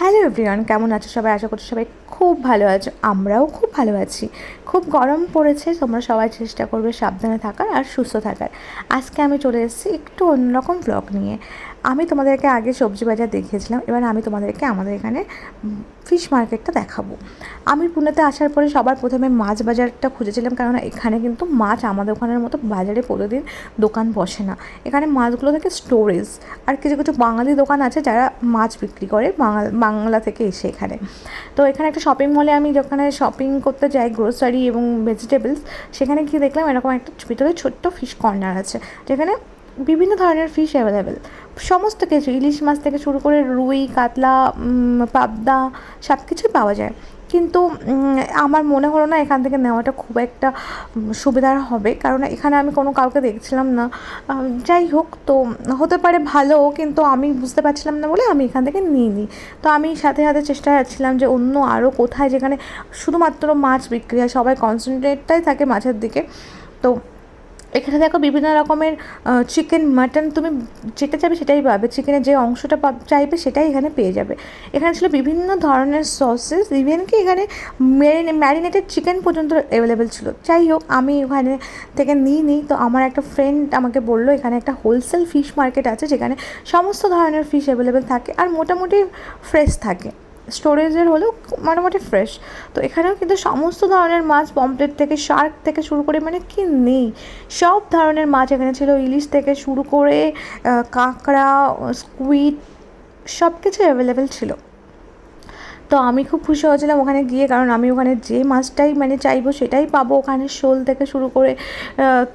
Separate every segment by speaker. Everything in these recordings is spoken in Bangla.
Speaker 1: হ্যালো এভরিওয়ান, কেমন আছো সবাই? আশা করছি সবাই খুব ভালো আছো। আমরাও খুব ভালো আছি। খুব গরম পড়েছে, তোমরা সবাই চেষ্টা করবে সাবধানে থাকার আর সুস্থ থাকার। আজকে আমি চলে এসেছি একটু অন্যরকম ব্লগ নিয়ে। আমি তোমাদেরকে আগে সবজি বাজার দেখিয়েছিলাম, এবার আমি তোমাদেরকে আমাদের এখানে ফিশ মার্কেটটা দেখাবো। আমি পুনেতে আসার পরে সবার প্রথমে মাছ বাজারটা খুঁজেছিলাম, কারণ এখানে কিন্তু মাছ আমাদের ওখানের মতো বাজারে প্রতিদিন দোকান বসে না। এখানে মাছগুলো থেকে স্টোরেজ, আর কিছু কিছু বাঙালি দোকান আছে যারা মাছ বিক্রি করে বাংলা থেকে এসে এখানে। তো এখানে একটা শপিং মলে আমি যেখানে শপিং করতে যাই গ্রোসারি এবং ভেজিটেবলস, সেখানে গিয়ে দেখলাম এরকম একটা ভিতরে ছোট্ট ফিশ কর্নার আছে, যেখানে বিভিন্ন ধরনের ফিশ অ্যাভেলেবেল। সমস্ত কিছু, ইলিশ মাছ থেকে শুরু করে রুই, কাতলা, পাবদা সব কিছুই পাওয়া যায়। কিন্তু আমার মনে হলো না এখান থেকে নেওয়াটা খুব একটা সুবিধার হবে, কারণ এখানে আমি কোনো কাউকে দেখছিলাম না। যাই হোক, তো হতে পারে ভালো, কিন্তু আমি বুঝতে পারছিলাম না বলে আমি এখান থেকে নিইনি। তো আমি সাথে সাথে চেষ্টা করছিলাম যে অন্য আরও কোথায় যেখানে শুধুমাত্র মাছ বিক্রি হয়, সবাই কনসেন্ট্রেটটাই থাকে মাছের দিকে। তো এখানে দেখো বিভিন্ন রকমের চিকেন, মাটন, তুমি যেটা চাইবে সেটাই পাবে। চিকেনের যে অংশটা চাইবে সেটাই এখানে পেয়ে যাবে। এখানে ছিল বিভিন্ন ধরনের সসেস, ইভেন কি এখানে ম্যারিনেটেড চিকেন পর্যন্ত অ্যাভেলেবেল ছিল। যাই হোক, আমি ওখানে থেকে নিই। তো আমার একটা ফ্রেন্ড আমাকে বললো এখানে একটা হোলসেল ফিশ মার্কেট আছে, যেখানে সমস্ত ধরনের ফিশ অ্যাভেলেবেল থাকে আর মোটামুটি ফ্রেশ থাকে। স্টোরেজের হলেও মোটামুটি ফ্রেশ। তো এখানেও কিন্তু সমস্ত ধরনের মাছ, পমফ্রেট থেকে শার্ক থেকে শুরু করে মানে কি নেই, সব ধরনের মাছ এখানে ছিল। ইলিশ থেকে শুরু করে কাঁকড়া, স্কুইড সব কিছু অ্যাভেলেবেল ছিল। তো আমি খুব খুশি হয়েছিলাম ওখানে গিয়ে, কারণ আমি ওখানে যে মাছটাই মানে চাইবো সেটাই পাবো। ওখানে শোল থেকে শুরু করে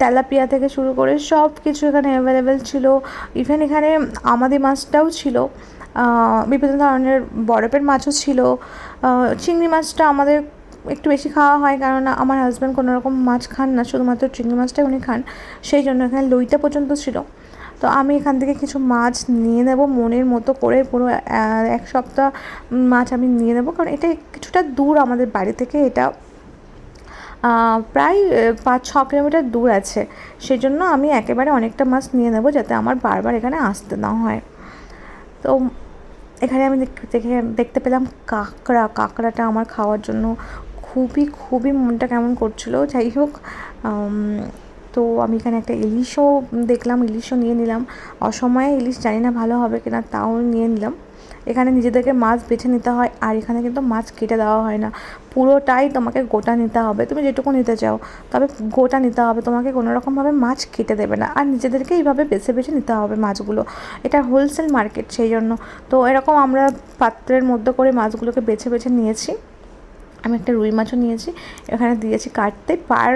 Speaker 1: তেলাপিয়া থেকে শুরু করে সব কিছু এখানে অ্যাভেলেবেল ছিল। ইভেন এখানে আমাদের মাছটাও ছিল, বিভিন্ন ধরনের বরফের মাছও ছিল। চিংড়ি মাছটা আমাদের একটু বেশি খাওয়া হয়, কারণ আমার হাজব্যান্ড কোনো রকম মাছ খান না, শুধুমাত্র চিংড়ি মাছটাই উনি খান, সেই জন্য এখানে লইটা পর্যন্ত ছিল। তো আমি এখান থেকে কিছু মাছ নিয়ে নেব মনের মতো করে, পুরো এক সপ্তাহ মাছ আমি নিয়ে নেব, কারণ এটা কিছুটা দূর আমাদের বাড়ি থেকে। এটা প্রায় 5-6 কিলোমিটার দূর আছে, সেই জন্য আমি একেবারে অনেকটা মাছ নিয়ে নেব, যাতে আমার বারবার এখানে আসতে না হয়। তো এখানে আমি দেখতে পেলাম কাঁকড়াটা আমার খাওয়ার জন্য খুবই খুবই মনটা কেমন করছিল। যাই হোক, তো আমি এখানে একটা ইলিশও দেখলাম, ইলিশও নিয়ে নিলাম। অসময়ে ইলিশ জানি না ভালো হবে কিনা, তাও নিয়ে নিলাম। এখানে নিজেদেরকে মাছ বেছে নিতে হয়, আর এখানে কিন্তু মাছ কেটে দেওয়া হয় না, পুরোটাই তোমাকে গোটা নিতে হবে। তুমি যেটুকু নিতে চাও, তবে গোটা নিতে হবে, তোমাকে কোনো রকমভাবে মাছ কেটে দেবে না, আর নিজেদেরকে এইভাবে বেছে বেছে নিতে হবে মাছগুলো। এটা হোলসেল মার্কেট, সেই জন্য। তো এরকম আমরা পাত্রের মধ্যে করে মাছগুলোকে বেছে বেছে নিয়েছি। আমি একটা রুই মাছও নিয়েছি, এখানে দিয়েছি কাটতে। পার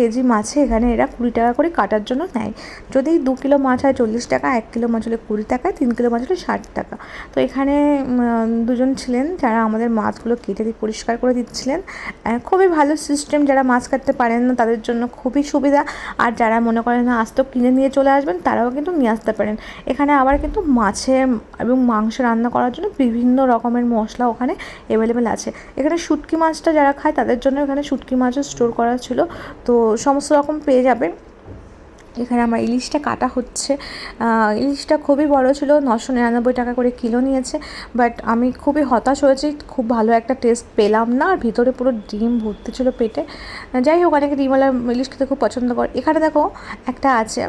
Speaker 1: কেজি মাছে এখানে এরা 20 টাকা করে কাটার জন্য নেয়। যদি 2 কিলো মাছ হয় 40 টাকা, 1 কিলো মাছ হলে 20 টাকা, 3 কিলো মাছ হলে 60 টাকা। তো এখানে দুজন ছিলেন যারা আমাদের মাছগুলো কেটে পরিষ্কার করে দিচ্ছিলেন। খুবই ভালো সিস্টেম, যারা মাছ কাটতে পারেন না তাদের জন্য খুবই সুবিধা, আর যারা মনে করেন না আজ তো কিনে নিয়ে চলে আসবেন, তারাও কিন্তু নিয়ে আসতে পারেন। এখানে আবার কিন্তু মাছে এবং মাংস রান্না করার জন্য বিভিন্ন রকমের মশলা ওখানে অ্যাভেলেবেল আছে। এখানে শুটকি মাছটা যারা খায় তাদের জন্য এখানে শুটকি মাছও স্টোর করা ছিল, তো সমস্ত রকম পেয়ে যাবে। এখানে আমার ইলিশটা কাটা হচ্ছে। ইলিশটা খুবই বড় ছিল, 999 টাকা করে কিলো নিয়েছে। বাট আমি খুবই হতাশ হয়েছি, খুব ভালো একটা টেস্ট পেলাম না, আর ভিতরে পুরো ডিম ভর্তি ছিল পেটে। যাই হোক, অনেকে ডিমওয়ালা ইলিশ খেতে খুব পছন্দ করে। এখানে দেখো একটা আছে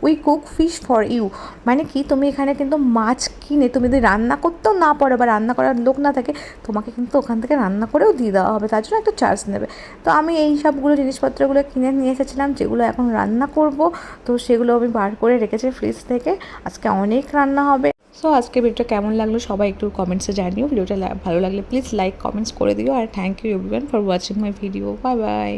Speaker 1: we cook fish for you, মানে কি, তুমি এখানে কিন্তু মাছ কিনে তুমি যদি রান্না করতেও না পারো বা রান্না করার লোক না থাকে, তোমাকে কিন্তু ওখান থেকে রান্না করেও দিয়ে দেওয়া হবে, তার জন্য একটা চার্জ নেবে। তো আমি এই সবগুলো জিনিসপত্রগুলো কিনে নিয়ে এসেছিলাম, যেগুলো এখন রান্না করব। তো সেগুলো আমি বার করে রেখেছি ফ্রিজ থেকে, আজকে অনেক রান্না হবে। সো আজকে ভিডিওটা কেমন লাগলো সবাই একটু কমেন্টসে জানিও। ভিডিওটা ভালো লাগলে প্লিজ লাইক কমেন্টস করে দিও, আর thank you everyone for watching my video. Bye by.